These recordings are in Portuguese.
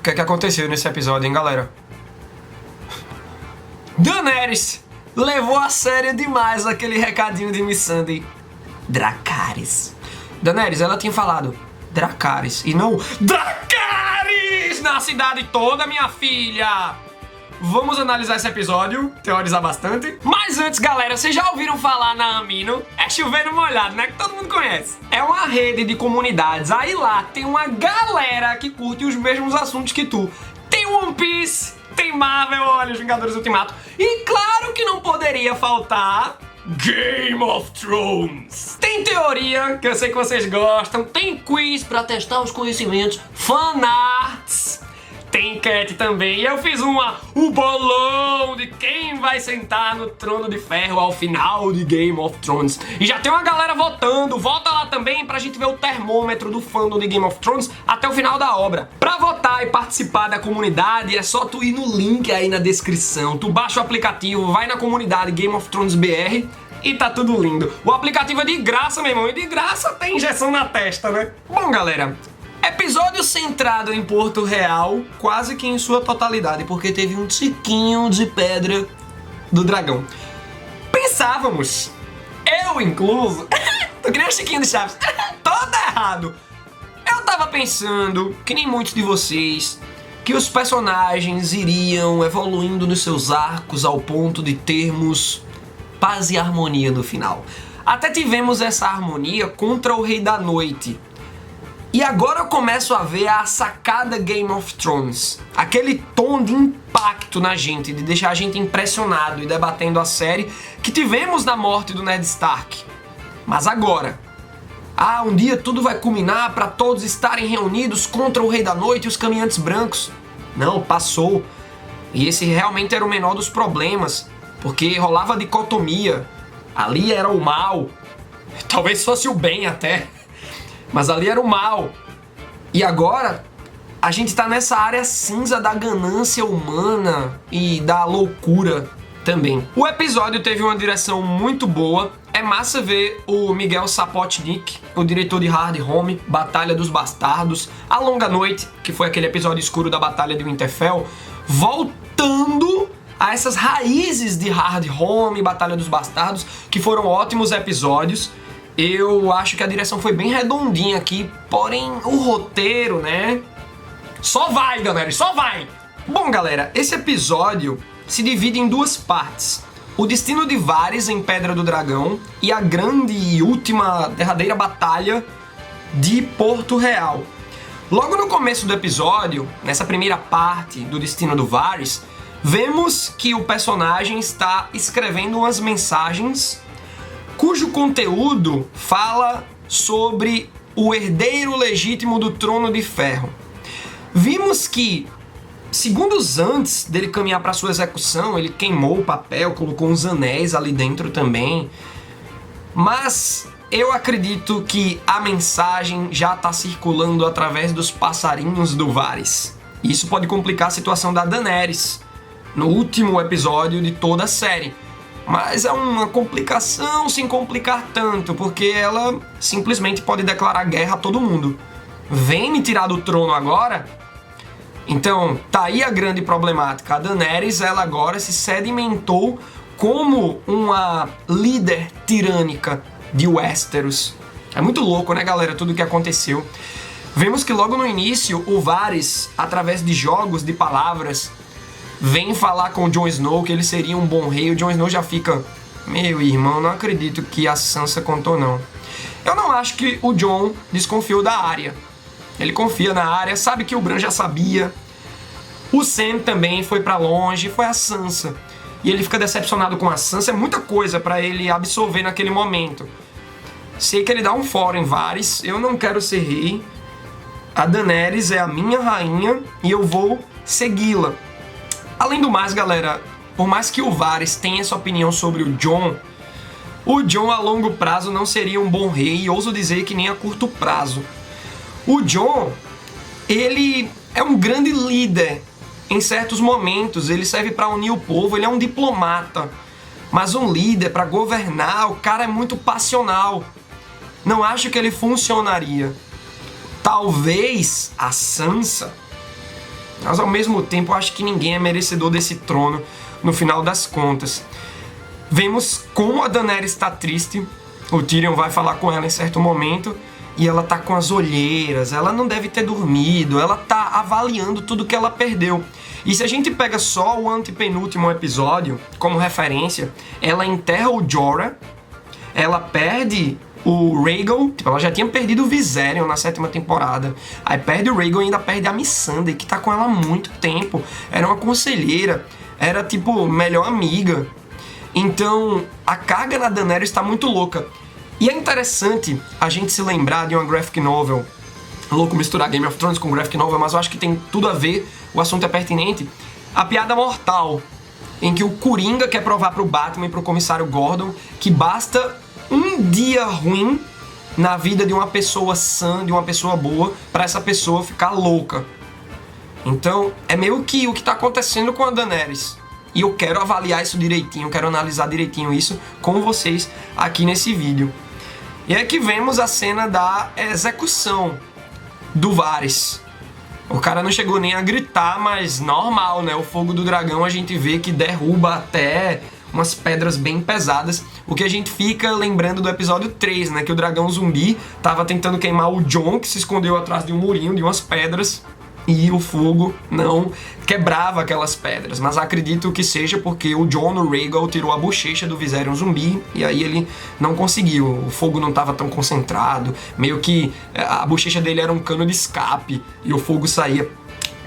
O que é que aconteceu nesse episódio, hein, galera? Daenerys levou a sério demais aquele recadinho de Missandei. Dracarys. Daenerys, ela tinha falado Dracarys e não Dracarys na cidade toda, minha filha. Vamos analisar esse episódio, teorizar bastante. Mas antes, galera, vocês já ouviram falar na Amino? É chover no molhado, né? Que todo mundo conhece. É uma rede de comunidades. Aí lá tem uma galera que curte os mesmos assuntos que tu. Tem One Piece, tem Marvel, olha, os Vingadores Ultimato. E claro que não poderia faltar Game of Thrones. Tem teoria, que eu sei que vocês gostam. Tem quiz pra testar os conhecimentos. Fanarts. Tem enquete também. E eu fiz o bolão de quem vai sentar no Trono de Ferro ao final de Game of Thrones. E já tem uma galera votando. Vota lá também pra gente ver o termômetro do fandom de Game of Thrones até o final da obra. Pra votar e participar da comunidade é só tu ir no link aí na descrição. Tu baixa o aplicativo, vai na comunidade Game of Thrones BR e tá tudo lindo. O aplicativo é de graça, meu irmão. E de graça tem injeção na testa, né? Bom, galera, episódio centrado em Porto Real, quase que em sua totalidade, porque teve um tiquinho de pedra do dragão. Pensávamos, eu incluso, tô que nem o Chiquinho de Chaves, todo errado. Eu tava pensando, que nem muitos de vocês, que os personagens iriam evoluindo nos seus arcos ao ponto de termos paz e harmonia no final. Até tivemos essa harmonia contra o Rei da Noite. E agora eu começo a ver a sacada Game of Thrones. Aquele tom de impacto na gente, de deixar a gente impressionado e debatendo a série que tivemos na morte do Ned Stark. Mas agora, um dia tudo vai culminar para todos estarem reunidos contra o Rei da Noite e os Caminhantes Brancos. Não, passou. E esse realmente era o menor dos problemas, porque rolava dicotomia. Ali era o mal, talvez fosse o bem até. Mas ali era o mal. E agora, a gente tá nessa área cinza da ganância humana e da loucura também. O episódio teve uma direção muito boa. É massa ver o Miguel Sapochnik, o diretor de Hard Home, Batalha dos Bastardos, A Longa Noite, que foi aquele episódio escuro da Batalha de Winterfell, voltando a essas raízes de Hard Home, Batalha dos Bastardos, que foram ótimos episódios. Eu acho que a direção foi bem redondinha aqui, porém o roteiro, né? Só vai, galera, só vai! Bom, galera, esse episódio se divide em duas partes. O destino de Varys em Pedra do Dragão e a grande e última derradeira batalha de Porto Real. Logo no começo do episódio, nessa primeira parte do destino do Varys, vemos que o personagem está escrevendo umas mensagens cujo conteúdo fala sobre o herdeiro legítimo do Trono de Ferro. Vimos que, segundos antes dele caminhar para sua execução, ele queimou o papel, colocou uns anéis ali dentro também. Mas eu acredito que a mensagem já está circulando através dos passarinhos do Varys. Isso pode complicar a situação da Daenerys no último episódio de toda a série. Mas é uma complicação sem complicar tanto, porque ela simplesmente pode declarar guerra a todo mundo. Vem me tirar do trono agora? Então, tá aí a grande problemática. A Daenerys, ela agora se sedimentou como uma líder tirânica de Westeros. É muito louco, né, galera, tudo o que aconteceu. Vemos que logo no início, o Varys, através de jogos de palavras, vem falar com o Jon Snow que ele seria um bom rei. O Jon Snow já fica: meu irmão, não acredito que a Sansa contou, não. Eu não acho que o Jon desconfiou da Arya. Ele confia na Arya, sabe que o Bran já sabia. O Sam também foi pra longe, foi a Sansa. E ele fica decepcionado com a Sansa. É muita coisa pra ele absorver naquele momento. Sei que ele dá um fora em Varys. Eu não quero ser rei. A Daenerys é a minha rainha e eu vou segui-la. Além do mais, galera, por mais que o Varys tenha essa opinião sobre o Jon a longo prazo não seria um bom rei, e ouso dizer que nem a curto prazo. O Jon, ele é um grande líder em certos momentos, ele serve para unir o povo, ele é um diplomata. Mas um líder, para governar, o cara é muito passional. Não acho que ele funcionaria. Talvez a Sansa Mas ao mesmo tempo eu acho que ninguém é merecedor desse trono no final das contas. Vemos como a Daenerys está triste. O Tyrion vai falar com ela em certo momento e ela tá com as olheiras, ela não deve ter dormido, ela tá avaliando tudo que ela perdeu. E se a gente pega só o antepenúltimo episódio como referência, ela enterra o Jorah, ela perde o Rhaegal, tipo, ela já tinha perdido o Viserion na 7ª temporada, aí perde o Rhaegal e ainda perde a Missandei, que tá com ela há muito tempo, era uma conselheira, era tipo melhor amiga. Então a carga na Daenerys está muito louca. E é interessante a gente se lembrar de uma graphic novel. Louco misturar Game of Thrones com graphic novel, mas eu acho que tem tudo a ver, o assunto é pertinente. A Piada Mortal, em que o Coringa quer provar pro Batman e pro Comissário Gordon que basta um dia ruim na vida de uma pessoa sã, de uma pessoa boa, para essa pessoa ficar louca. Então é meio que o que tá acontecendo com a Daenerys. E eu quero avaliar isso direitinho, quero analisar direitinho isso com vocês aqui nesse vídeo. E é que vemos a cena da execução do Varys. O cara não chegou nem a gritar, mas normal, né? O fogo do dragão a gente vê que derruba até umas pedras bem pesadas. O que a gente fica lembrando do episódio 3, né? Que o dragão zumbi tava tentando queimar o Jon, que se escondeu atrás de um murinho, de umas pedras. E o fogo não quebrava aquelas pedras. Mas acredito que seja porque o Jon, o Rhaegal, tirou a bochecha do Viserion zumbi e aí ele não conseguiu. O fogo não estava tão concentrado. Meio que a bochecha dele era um cano de escape e o fogo saía.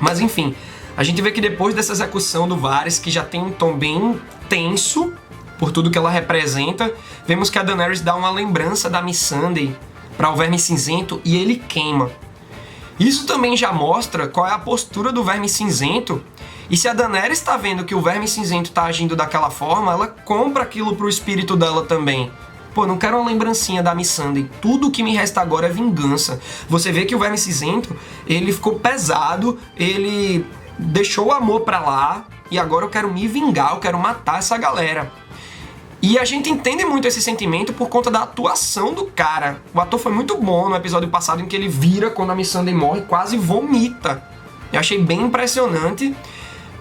Mas enfim, a gente vê que depois dessa execução do Varys, que já tem um tom bem tenso por tudo que ela representa, vemos que a Daenerys dá uma lembrança da Missandei para o Verme Cinzento e ele queima. Isso também já mostra qual é a postura do Verme Cinzento, e se a Daenerys está vendo que o Verme Cinzento está agindo daquela forma, ela compra aquilo pro espírito dela também. Pô, não quero uma lembrancinha da Missandei, tudo que me resta agora é vingança. Você vê que o Verme Cinzento, ele ficou pesado, ele deixou o amor pra lá, e agora eu quero me vingar, eu quero matar essa galera. E a gente entende muito esse sentimento por conta da atuação do cara. O ator foi muito bom no episódio passado em que ele vira quando a Missandei morre, quase vomita. Eu achei bem impressionante.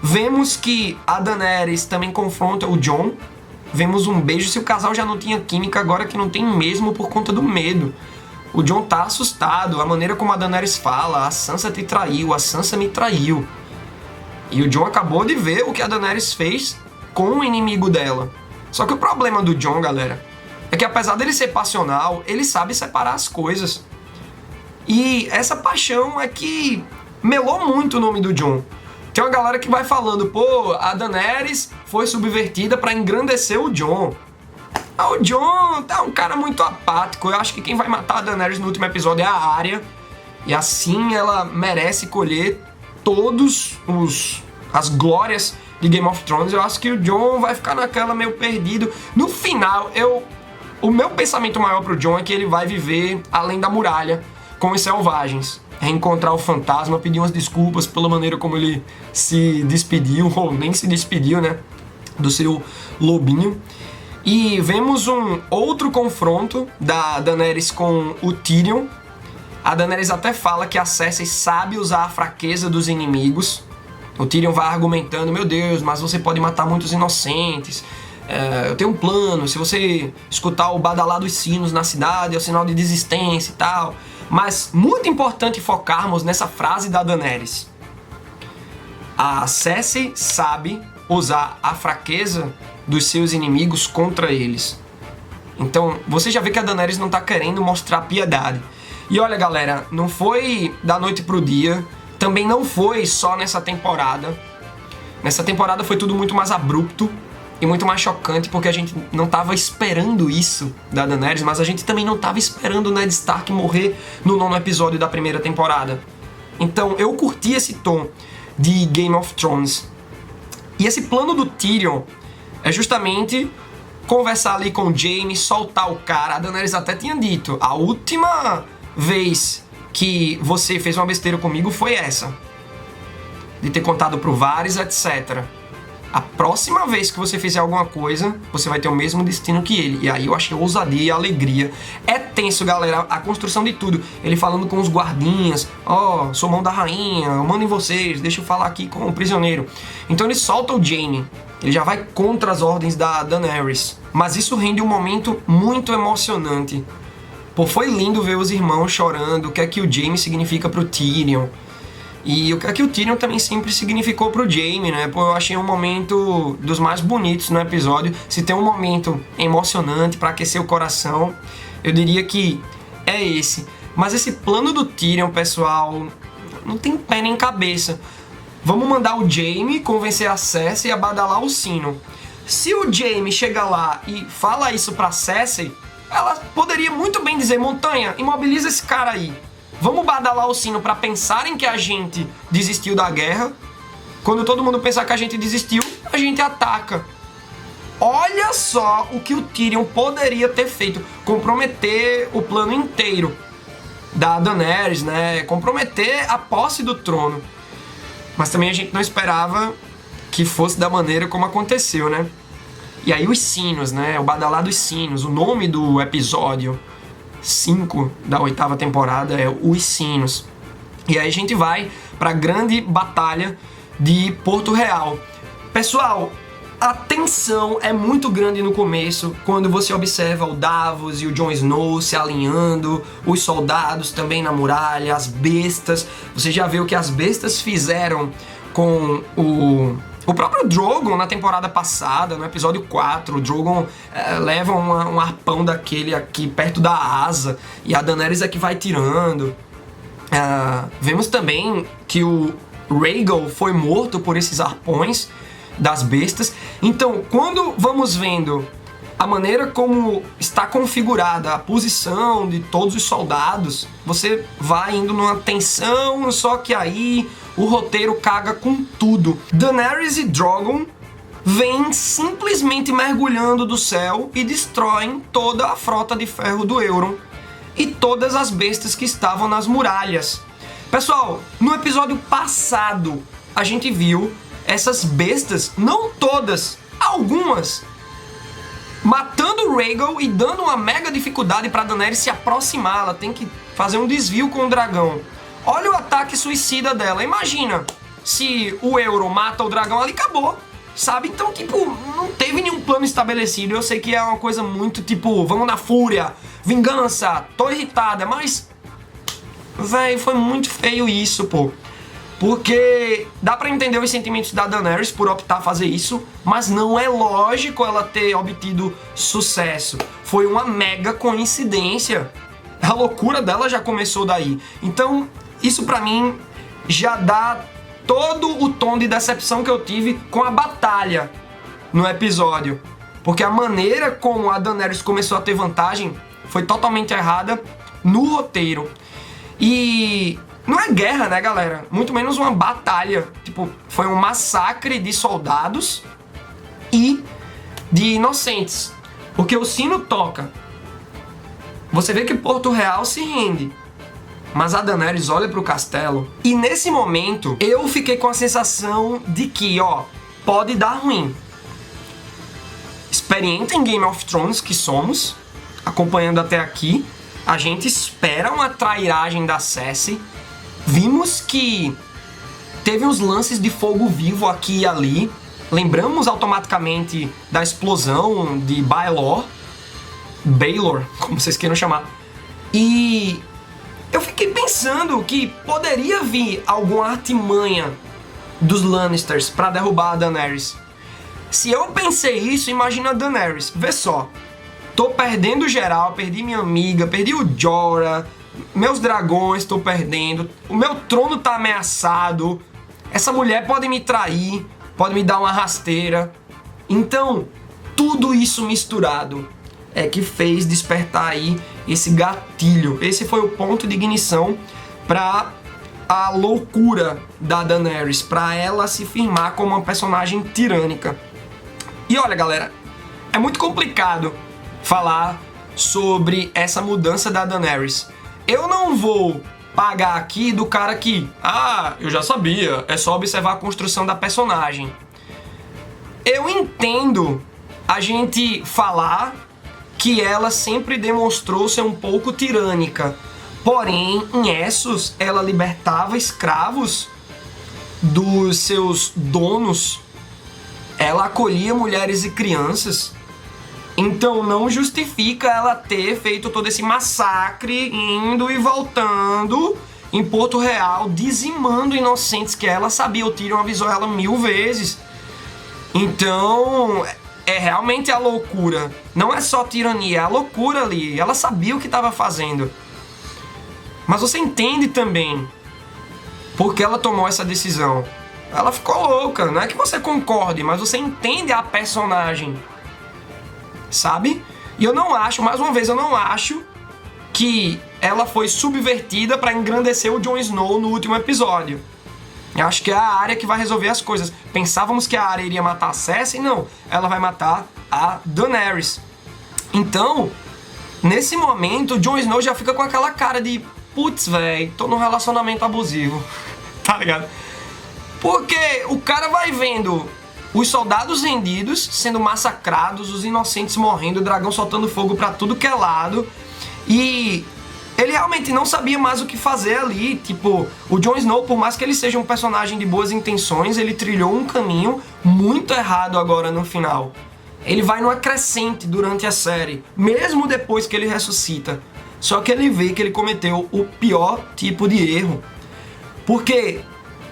Vemos que a Daenerys também confronta o Jon. Vemos um beijo. Se o casal já não tinha química, agora que não tem mesmo por conta do medo. O Jon tá assustado. A maneira como a Daenerys fala, a Sansa te traiu, a Sansa me traiu. E o Jon acabou de ver o que a Daenerys fez com o inimigo dela. Só que o problema do Jon, galera, é que apesar dele ser passional, ele sabe separar as coisas. E essa paixão é que melou muito o nome do Jon. Tem uma galera que vai falando, pô, a Daenerys foi subvertida pra engrandecer o Jon. Ah, o Jon tá um cara muito apático. Eu acho que quem vai matar a Daenerys no último episódio é a Arya. E assim ela merece colher todos as glórias de Game of Thrones. Eu acho que o Jon vai ficar naquela meio perdido. No final, o meu pensamento maior pro Jon é que ele vai viver além da muralha com os selvagens, reencontrar o fantasma, pedir umas desculpas pela maneira como ele se despediu, ou nem se despediu, né, do seu lobinho. E vemos um outro confronto da Daenerys com o Tyrion. A Daenerys até fala que a Cersei sabe usar a fraqueza dos inimigos. O Tyrion vai argumentando, meu Deus, mas você pode matar muitos inocentes. Eu tenho um plano, se você escutar o badalar dos sinos na cidade, é o sinal de desistência e tal. Mas muito importante focarmos nessa frase da Daenerys. A Cersei sabe usar a fraqueza dos seus inimigos contra eles. Então, você já vê que a Daenerys não tá querendo mostrar piedade. E olha, galera, não foi da noite pro dia. Também não foi só nessa temporada. Nessa temporada foi tudo muito mais abrupto e muito mais chocante, porque a gente não estava esperando isso da Daenerys, mas a gente também não estava esperando o Ned Stark morrer no 9º episódio da primeira temporada. Então eu curti esse tom de Game of Thrones. E esse plano do Tyrion é justamente conversar ali com o Jaime, soltar o cara. A Daenerys até tinha dito, a última vez que você fez uma besteira comigo foi essa, de ter contado pro Varys, etc. a próxima vez que você fizer alguma coisa, você vai ter o mesmo destino que ele. E aí eu achei ousadia e alegria. É tenso, galera, a construção de tudo. Ele falando com os guardinhas, sou mão da rainha, eu mando em vocês, deixa eu falar aqui com o prisioneiro. Então ele solta o Jaime, ele já vai contra as ordens da Daenerys. Mas isso rende um momento muito emocionante. Pô, foi lindo ver os irmãos chorando, o que é que o Jaime significa pro Tyrion. E o que o Tyrion também sempre significou pro Jaime, né? Pô, eu achei um momento dos mais bonitos no episódio. Se tem um momento emocionante pra aquecer o coração, eu diria que é esse. Mas esse plano do Tyrion, pessoal, não tem pé nem cabeça. Vamos mandar o Jaime convencer a Cersei a badalar o sino. Se o Jaime chega lá e fala isso pra Cersei, ela poderia muito bem dizer: Montanha, imobiliza esse cara aí. Vamos badalar o sino pra pensarem que a gente desistiu da guerra. Quando todo mundo pensar que a gente desistiu, a gente ataca. Olha só o que o Tyrion poderia ter feito. Comprometer o plano inteiro da Daenerys, né? Comprometer a posse do trono. Mas também a gente não esperava que fosse da maneira como aconteceu, né? E aí os sinos, né? O badalar dos sinos. O nome do episódio 5 da 8ª temporada é Os Sinos. E aí a gente vai para a grande batalha de Porto Real. Pessoal, a tensão é muito grande no começo, quando você observa o Davos e o Jon Snow se alinhando, os soldados também na muralha, as bestas. Você já viu o que as bestas fizeram com o próprio Drogon na temporada passada, no episódio 4, o Drogon leva um arpão daquele aqui perto da asa e a Daenerys é que vai tirando. Vemos também que o Rhaegal foi morto por esses arpões das bestas. Então, quando vamos vendo a maneira como está configurada a posição de todos os soldados, você vai indo numa tensão, só que aí o roteiro caga com tudo. Daenerys e Drogon vêm simplesmente mergulhando do céu e destroem toda a frota de ferro do Euron e todas as bestas que estavam nas muralhas. Pessoal, no episódio passado a gente viu essas bestas, não todas, algumas, matando o Rhaegal e dando uma mega dificuldade para Daenerys se aproximar. Ela tem que fazer um desvio com o dragão. Olha o ataque suicida dela. Imagina se o Euron mata o dragão ali, acabou, sabe? Então, tipo, não teve nenhum plano estabelecido. Eu sei que é uma coisa muito, tipo, vamos na fúria, vingança, tô irritada, mas, véi, foi muito feio isso, pô. Porque dá pra entender os sentimentos da Daenerys por optar fazer isso, mas não é lógico ela ter obtido sucesso. Foi uma mega coincidência. A loucura dela já começou daí. Então, isso pra mim já dá todo o tom de decepção que eu tive com a batalha no episódio. Porque a maneira como a Daenerys começou a ter vantagem foi totalmente errada no roteiro. E não é guerra, né, galera? Muito menos uma batalha. Tipo, foi um massacre de soldados e de inocentes. Porque o sino toca. Você vê que Porto Real se rende. Mas a Daenerys olha pro castelo e nesse momento eu fiquei com a sensação de que, pode dar ruim. Experiente em Game of Thrones que somos, acompanhando até aqui, a gente espera uma trairagem da Cersei. Vimos que teve uns lances de fogo vivo aqui e ali. Lembramos automaticamente da explosão de Baelor, como vocês queiram chamar. E eu fiquei pensando que poderia vir alguma artimanha dos Lannisters pra derrubar a Daenerys. Se eu pensei isso, imagina a Daenerys. Vê só, tô perdendo geral, perdi minha amiga, perdi o Jorah, meus dragões tô perdendo, o meu trono tá ameaçado, essa mulher pode me trair, pode me dar uma rasteira. Então, tudo isso misturado é que fez despertar aí esse gatilho. Esse foi o ponto de ignição para a loucura da Daenerys, para ela se firmar como uma personagem tirânica. E olha, galera, é muito complicado falar sobre essa mudança da Daenerys. Eu não vou pagar aqui do cara que, eu já sabia, é só observar a construção da personagem. Eu entendo a gente falar que ela sempre demonstrou ser um pouco tirânica. Porém, em Essos, ela libertava escravos dos seus donos. Ela acolhia mulheres e crianças. Então não justifica ela ter feito todo esse massacre, indo e voltando em Porto Real, dizimando inocentes que ela sabia. O Tyrion avisou ela 1000 vezes. Então, é realmente a loucura. Não é só tirania, é a loucura ali. Ela sabia o que estava fazendo. Mas você entende também porque ela tomou essa decisão. Ela ficou louca. Não é que você concorde, mas você entende a personagem. Sabe? E eu não acho, mais uma vez, eu não acho que ela foi subvertida para engrandecer o Jon Snow no último episódio. Eu acho que é a Arya que vai resolver as coisas. Pensávamos que a Arya iria matar a Cersei, não. Ela vai matar a Daenerys. Então, nesse momento, o Jon Snow já fica com aquela cara de putz, velho, tô num relacionamento abusivo. Tá ligado? Porque o cara vai vendo os soldados rendidos sendo massacrados, os inocentes morrendo, o dragão soltando fogo pra tudo que é lado. E ele realmente não sabia mais o que fazer ali. Tipo, o Jon Snow, por mais que ele seja um personagem de boas intenções, ele trilhou um caminho muito errado agora no final. Ele vai numa crescente durante a série, mesmo depois que ele ressuscita. Só que ele vê que ele cometeu o pior tipo de erro. Porque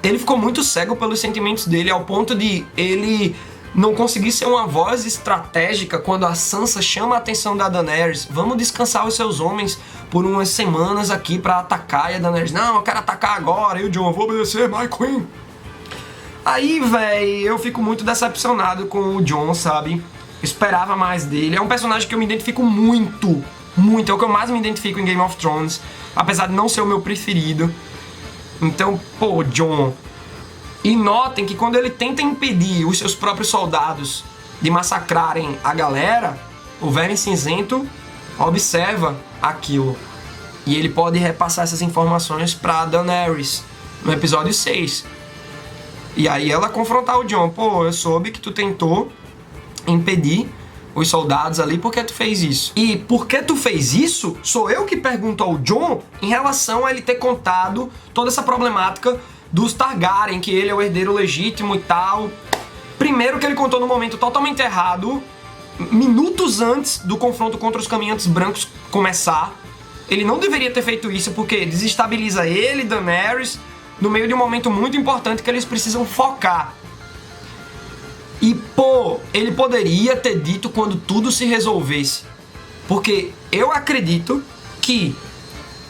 ele ficou muito cego pelos sentimentos dele, ao ponto de ele não conseguir ser uma voz estratégica quando a Sansa chama a atenção da Daenerys. Vamos descansar os seus homens por umas semanas aqui pra atacar. E a Daenerys, não, eu quero atacar agora. E o Jon, vou obedecer, my queen. Aí, véi, eu fico muito decepcionado com o Jon, sabe? Esperava mais dele. É um personagem que eu me identifico muito. Muito. É o que eu mais me identifico em Game of Thrones. Apesar de não ser o meu preferido. Então, pô, Jon. E notem que quando ele tenta impedir os seus próprios soldados de massacrarem a galera, o Verme Cinzento observa aquilo. E ele pode repassar essas informações pra Daenerys no episódio 6. E aí ela confrontar o Jon. Pô, eu soube que tu tentou impedir os soldados ali, por que tu fez isso? E por que tu fez isso, sou eu que pergunto ao Jon em relação a ele ter contado toda essa problemática dos Targaryen, que ele é o herdeiro legítimo e tal. Primeiro que ele contou no momento totalmente errado, minutos antes do confronto contra os Caminhantes Brancos começar. Ele não deveria ter feito isso porque desestabiliza ele e Daenerys no meio de um momento muito importante que eles precisam focar. E, pô, ele poderia ter dito quando tudo se resolvesse. Porque eu acredito que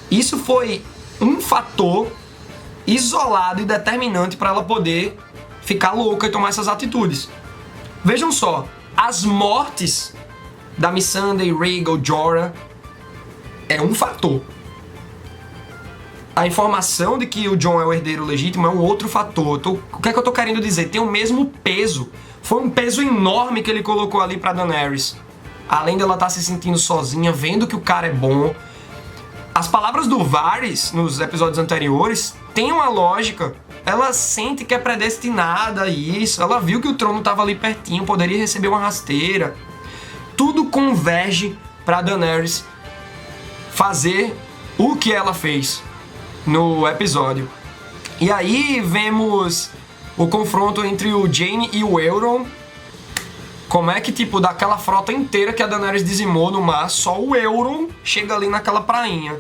isso foi um fator isolado e determinante para ela poder ficar louca e tomar essas atitudes. Vejam só, as mortes da Missandei, Rhaegal, Jorah é um fator. A informação de que o Jon é o herdeiro legítimo é um outro fator. O que é que eu tô querendo dizer? Tem o mesmo peso. Foi um peso enorme que ele colocou ali pra Daenerys. Além dela estar se sentindo sozinha, vendo que o cara é bom. As palavras do Varys, nos episódios anteriores, têm uma lógica. Ela sente que é predestinada a isso. Ela viu que o trono estava ali pertinho, poderia receber uma rasteira. Tudo converge pra Daenerys fazer o que ela fez no episódio. E aí vemos o confronto entre o Jaime e o Euron. Como é que, tipo, daquela frota inteira que a Daenerys dizimou no mar, só o Euron chega ali naquela prainha.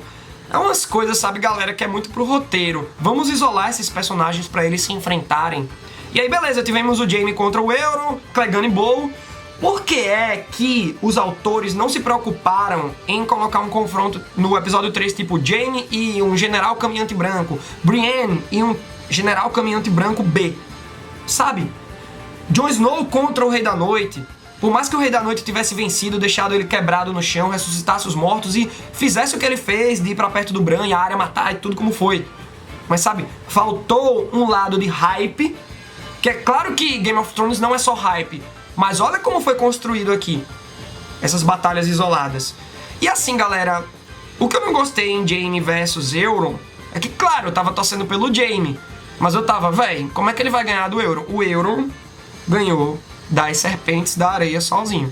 É umas coisas, sabe, galera, que é muito pro roteiro. Vamos isolar esses personagens pra eles se enfrentarem. E aí, beleza, tivemos o Jaime contra o Euron, Clegane Bowl. Por que é que os autores não se preocuparam em colocar um confronto no episódio 3, tipo Jaime e um general caminhante branco, Brienne e um general caminhante branco B? Sabe? Jon Snow contra o Rei da Noite. Por mais que o Rei da Noite tivesse vencido, deixado ele quebrado no chão, ressuscitasse os mortos e fizesse o que ele fez de ir pra perto do Bran e a Arya matar e tudo como foi. Mas sabe, faltou um lado de hype, que é claro que Game of Thrones não é só hype, mas olha como foi construído aqui essas batalhas isoladas. E assim, galera, o que eu não gostei em Jaime versus Euron é que, claro, eu tava torcendo pelo Jaime, mas eu tava, véi, como é que ele vai ganhar do Euron? O Euron ganhou das serpentes da areia sozinho.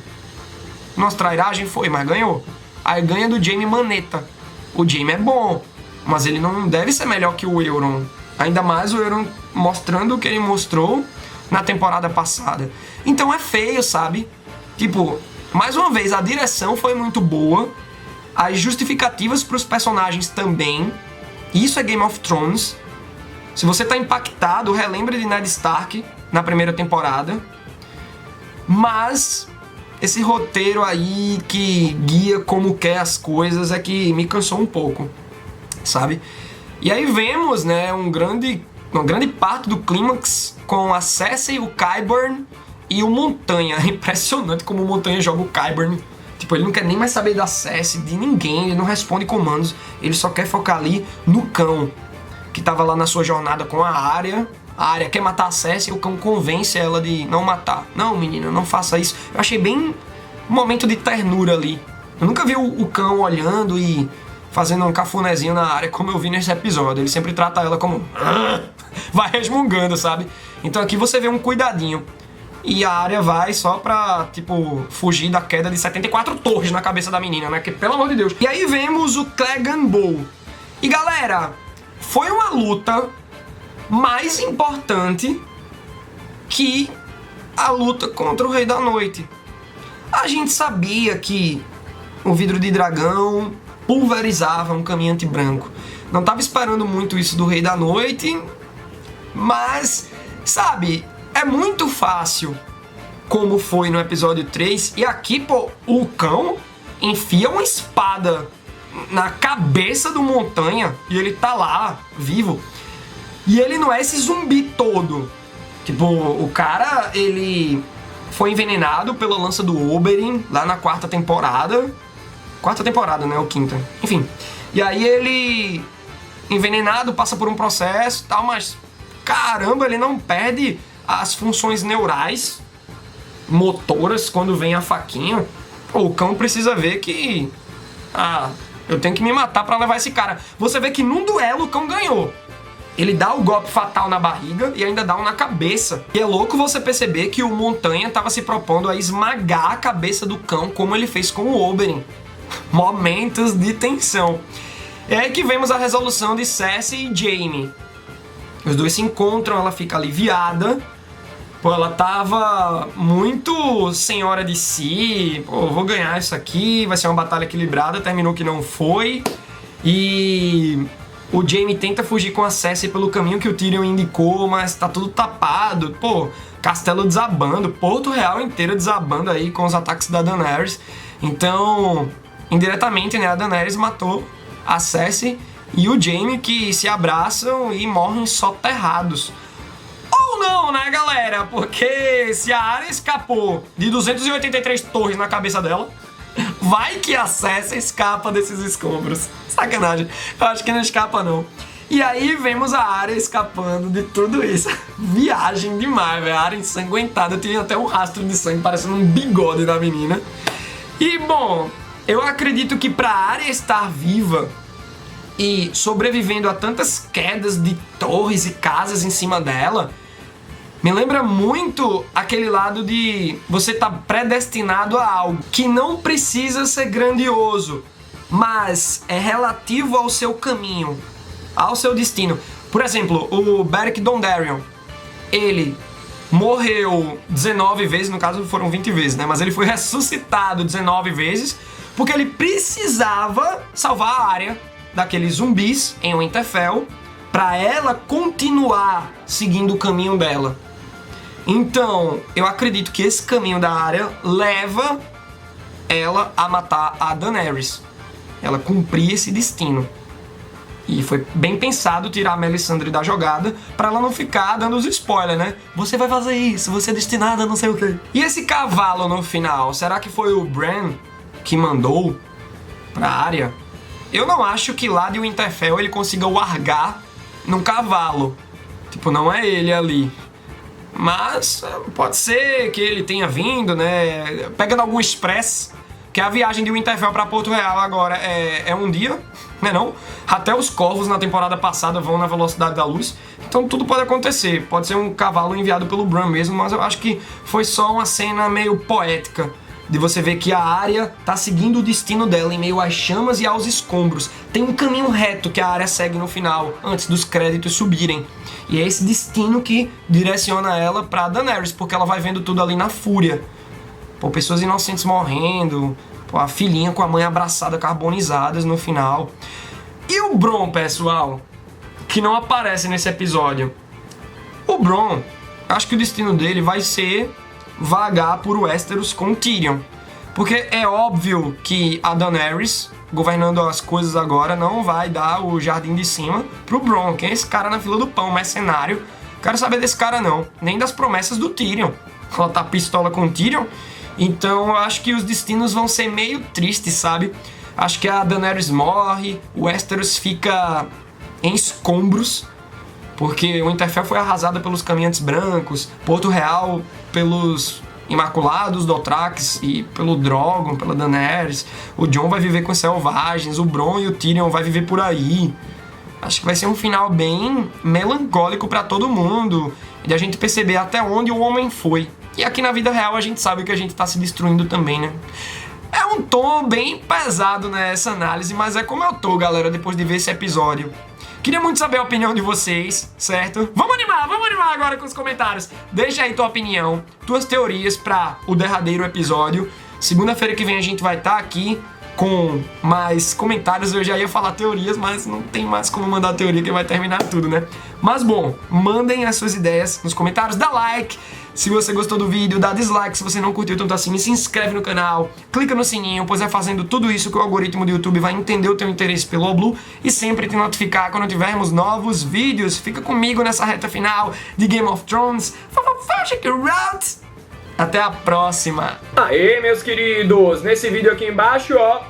Nossa trairagem foi, mas ganhou. Aí ganha do Jaime Maneta. O Jaime é bom, mas ele não deve ser melhor que o Euron. Ainda mais o Euron mostrando o que ele mostrou na temporada passada. Então é feio, sabe? Tipo, mais uma vez, a direção foi muito boa. As justificativas para os personagens também. Isso é Game of Thrones. Se você tá impactado, relembre de Ned Stark na primeira temporada. Mas esse roteiro aí que guia como quer as coisas é que me cansou um pouco, sabe? E aí vemos, né, uma grande parte do clímax com a Cersei, o Qyburn e o Montanha. É impressionante como o Montanha joga o Qyburn. Tipo, ele não quer nem mais saber da Cersei, de ninguém, ele não responde comandos, ele só quer focar ali no cão, que tava lá na sua jornada com a Arya. A Arya quer matar a Cersei e o cão convence ela de não matar. Não, menina, não faça isso. Eu achei bem um momento de ternura ali. Eu nunca vi o cão olhando e fazendo um cafunézinho na Arya como eu vi nesse episódio. Ele sempre trata ela como... vai resmungando, sabe? Então aqui você vê um cuidadinho. E a Arya vai só pra, tipo, fugir da queda de 74 torres na cabeça da menina, né? Que, pelo amor de Deus. E aí vemos o Clegane Bowl. E galera, foi uma luta mais importante que a luta contra o Rei da Noite. A gente sabia que o vidro de dragão pulverizava um caminhante branco. Não tava esperando muito isso do Rei da Noite, mas, sabe, é muito fácil, como foi no episódio 3, e aqui, pô, o cão enfia uma espada na cabeça do Montanha e ele tá lá, vivo. E ele não é esse zumbi todo. Tipo, o cara, ele foi envenenado pela lança do Oberyn lá na quarta temporada. Quarta temporada, né? Ou quinta. Enfim. E aí ele, envenenado, passa por um processo e tal, mas caramba, ele não perde as funções neurais motoras quando vem a faquinha. Pô, o cão precisa ver que... eu tenho que me matar pra levar esse cara. Você vê que num duelo o cão ganhou. Ele dá o golpe fatal na barriga e ainda dá um na cabeça. E é louco você perceber que o Montanha tava se propondo a esmagar a cabeça do cão, como ele fez com o Oberyn. Momentos de tensão. É aí que vemos a resolução de Cersei e Jaime. Os dois se encontram, ela fica aliviada. Pô, ela tava muito senhora de si. Pô, vou ganhar isso aqui, vai ser uma batalha equilibrada. Terminou que não foi. E o Jaime tenta fugir com a Cersei pelo caminho que o Tyrion indicou, mas tá tudo tapado. Pô, castelo desabando, Porto Real inteiro desabando aí com os ataques da Daenerys. Então, indiretamente, né, a Daenerys matou a Cersei e o Jaime, que se abraçam e morrem soterrados. Ou não, né, galera? Porque se a Arya escapou de 283 torres na cabeça dela, vai que a Cersei escapa desses escombros. Sacanagem. Eu acho que não escapa, não. E aí vemos a Arya escapando de tudo isso. Viagem demais, velho. A Arya ensanguentada. Tinha até um rastro de sangue parecendo um bigode da menina. E, bom, eu acredito que pra Arya estar viva e sobrevivendo a tantas quedas de torres e casas em cima dela, me lembra muito aquele lado de você tá predestinado a algo que não precisa ser grandioso, mas é relativo ao seu caminho, ao seu destino. Por exemplo, o Beric Dondarrion, ele morreu 19 vezes, no caso foram 20 vezes, né? Mas ele foi ressuscitado 19 vezes porque ele precisava salvar a Arya daqueles zumbis em Winterfell para ela continuar seguindo o caminho dela. Então, eu acredito que esse caminho da Arya leva ela a matar a Daenerys. Ela cumprir esse destino. E foi bem pensado tirar a Melisandre da jogada pra ela não ficar dando os spoilers, né? Você vai fazer isso, você é destinada a não sei o quê. E esse cavalo no final, será que foi o Bran que mandou pra Arya? Eu não acho que lá de Winterfell ele consiga largar num cavalo. Tipo, não é ele ali. Mas pode ser que ele tenha vindo, né? Pegando algum express que a viagem de Winterfell pra Porto Real agora é um dia, né não? Até os corvos na temporada passada vão na velocidade da luz, então tudo pode acontecer. Pode ser um cavalo enviado pelo Bran mesmo, mas eu acho que foi só uma cena meio poética, de você ver que a Arya tá seguindo o destino dela em meio às chamas e aos escombros. Tem um caminho reto que a Arya segue no final, antes dos créditos subirem. E é esse destino que direciona ela pra Daenerys, porque ela vai vendo tudo ali na fúria. Pô, pessoas inocentes morrendo, pô, a filhinha com a mãe abraçada, carbonizadas no final. E o Bron, pessoal, que não aparece nesse episódio. O Bron, acho que o destino dele vai ser vagar por Westeros com Tyrion. Porque é óbvio que a Daenerys, governando as coisas agora, não vai dar o jardim de cima pro Bron. Quem é esse cara na fila do pão, mercenário? Quero saber desse cara não, nem das promessas do Tyrion. Ela tá pistola com o Tyrion. Então eu acho que os destinos vão ser meio tristes, sabe? Acho que a Daenerys morre, o Westeros fica em escombros, porque o Winterfell foi arrasada pelos Caminhantes Brancos, Porto Real pelos Imaculados Dothraques e pelo Drogon, pela Daenerys. O Jon vai viver com os selvagens, o Bron e o Tyrion vai viver por aí. Acho que vai ser um final bem melancólico pra todo mundo, e a gente perceber até onde o homem foi. E aqui na vida real a gente sabe que a gente tá se destruindo também, né? É um tom bem pesado nessa análise, mas é como eu tô, galera, depois de ver esse episódio. Queria muito saber a opinião de vocês, certo? Vamos animar agora com os comentários. Deixa aí tua opinião, tuas teorias pra o derradeiro episódio. Segunda-feira que vem a gente vai estar aqui com mais comentários. Eu já ia falar teorias, mas não tem mais como mandar teoria que vai terminar tudo, né? Mas bom, mandem as suas ideias nos comentários, dá like se você gostou do vídeo, dá dislike se você não curtiu tanto assim, se inscreve no canal, clica no sininho, pois é fazendo tudo isso que o algoritmo do YouTube vai entender o teu interesse pelo Oblu e sempre te notificar quando tivermos novos vídeos. Fica comigo nessa reta final de Game of Thrones. Até a próxima! Aê, meus queridos! Nesse vídeo aqui embaixo, ó,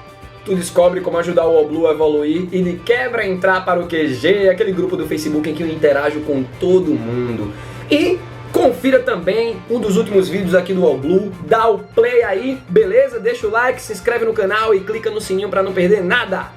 tu descobre como ajudar o Oblu a evoluir e de quebra entrar para o QG, aquele grupo do Facebook em que eu interajo com todo mundo. E confira também um dos últimos vídeos aqui do Oblu, dá o play aí, beleza? Deixa o like, se inscreve no canal e clica no sininho para não perder nada.